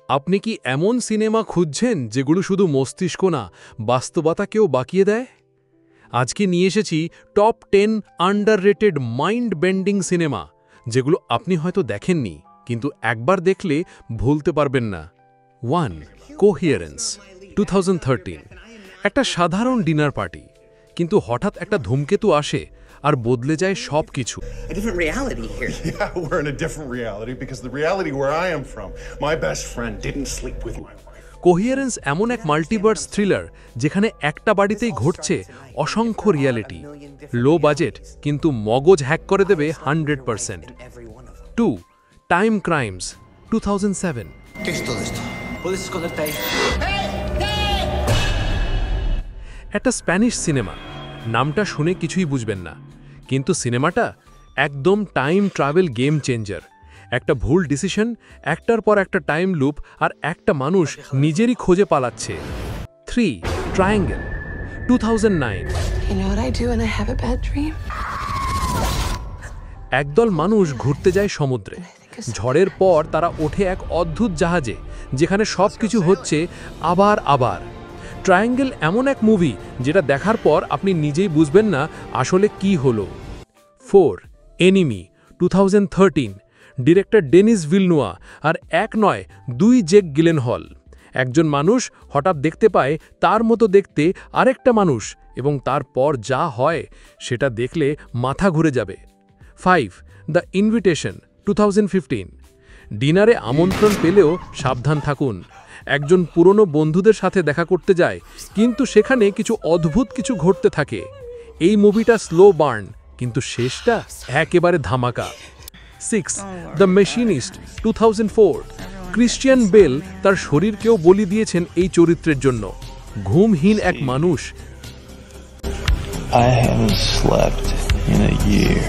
আপনি কি এমন সিনেমা খুঁজছেন যেগুলো শুধু মস্তিষ্ক না, বাস্তবতাকেও বাঁকিয়ে দেয়? আজকে নিয়ে এসেছি top 10 underrated mind bending cinema, যেগুলো আপনি হয়তো দেখেননি, কিন্তু একবার দেখলে ভুলতে পারবেন না। 1. কোহিয়ারেন্স, 2013। একটা সাধারণ ডিনার পার্টি, কিন্তু হঠাৎ একটা ধূমকেতু আসে আর বদলে যায় সব কিছু। A different reality here. Yeah, we're in a different reality because the reality where I am from, my best friend didn't sleep with my wife. কোহিয়ারেন্স এমন এক মাল্টিভার্স থ্রিলার যেখানে একটা বাড়িতেই ঘটছে অসংখ্য রিয়ালিটি। লো বাজেট, কিন্তু মগজ হ্যাক করে দেবে 100%। 2. Time crimes, 2007। ¿Qué es todo esto? ¿Puedes esconderte ahí? একটা স্প্যানিশ সিনেমা, নামটা শুনে কিছুই বুঝবেন না, কিন্তু সিনেমাটা একদম টাইম ট্রাভেল গেম চেঞ্জার। একটা ভুল ডিসিশন, একটার পর একটা টাইম লুপ, আর একটা মানুষ নিজেরই খোঁজে পালাচ্ছে। 3. Triangle, 2009। You know what I do when I have a bad dream? একদল মানুষ ঘুরতে যায় সমুদ্রে। ঝড়ের পর তারা ওঠে এক অদ্ভুত জাহাজে, যেখানে সব কিছু হচ্ছে আবার। ট্রায়াঙ্গেল এমন এক মুভি যেটা দেখার পর আপনি নিজেই বুঝবেন না আসলে কি হলো। 4. এনিমি, 2013। ডিরেক্টর ডেনিস ভিলনুয়া, আর এক নয় 2 জেক গিলেনহল। একজন মানুষ হঠাৎ দেখতে পায় তার মতো দেখতে আরেকটা মানুষ, এবং তারপর যা হয় সেটা দেখলে মাথা ঘুরে যাবে। 5. The invitation, 2015। ডিনারে আমন্ত্রণ পেলেও সাবধান থাকুন। একজন পুরনো বন্ধুদের সাথে দেখা করতে যায়, কিন্তু সেখানে কিছু অদ্ভুত কিছু ঘটতে থাকে। এই মুভিটা স্লো বার্ন, কিন্তু শেষটা একেবারে ধামাকা। 6. The machinist, 2004। ক্রিশ্চিয়ান বেল তার শরীরকেও বলি দিয়েছেন এই চরিত্রের জন্য। ঘুমহীন এক মানুষ I haven't slept in a year.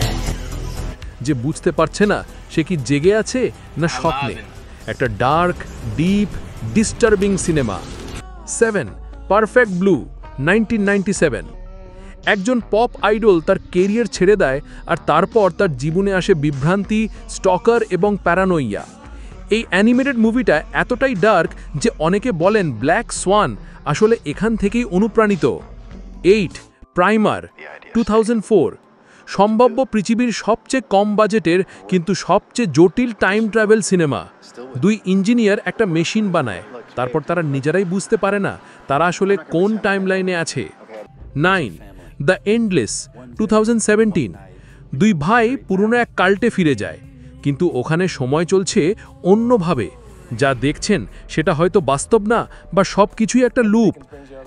যে বুঝতে পারছে না সে কি জেগে আছে না স্বপ্নে। একটা dark, deep, disturbing cinema. 7. Perfect blue, 1997। একজন পপ আইডল তার কেরিয়ার ছেড়ে দেয়, আর তারপর তার জীবনে আসে বিভ্রান্তি, স্টকার এবং প্যারানোইয়া। এই অ্যানিমেটেড মুভিটা এতটাই ডার্ক যে অনেকে বলেন ব্ল্যাক সোয়ান আসলে এখান থেকেই অনুপ্রাণিত। 8. প্রাইমার, 2004। সম্ভাব্য পৃথিবীর সবচেয়ে কম বাজেটের কিন্তু সবচেয়ে জটিল টাইম ট্রাভেল সিনেমা। 2 ইঞ্জিনিয়ার একটা মেশিন বানায়, তারপর তারা নিজেরাই বুঝতে পারে না তারা আসলে কোন টাইমলাইনে আছে। 9. The endless, 2017। 2 ভাই পুরনো এক কাল্টে ফিরে যায়, কিন্তু ওখানে সময় চলছে অন্যভাবে। যা দেখছেন সেটা হয়তো বাস্তব না, বা সব কিছুই একটা লুপ।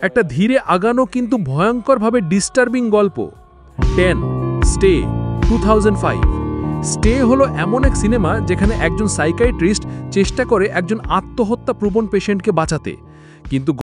একটা ধীরে আগানো কিন্তু ভয়ঙ্করভাবে ডিস্টার্বিং গল্প। 10. স্টে, 2005। স্টে হলো এমন এক সিনেমা যেখানে একজন সাইকিয়াট্রিস্ট চেষ্টা করে একজন আত্মহত্যা প্রবণ পেশেন্টকে বাঁচাতে, কিন্তু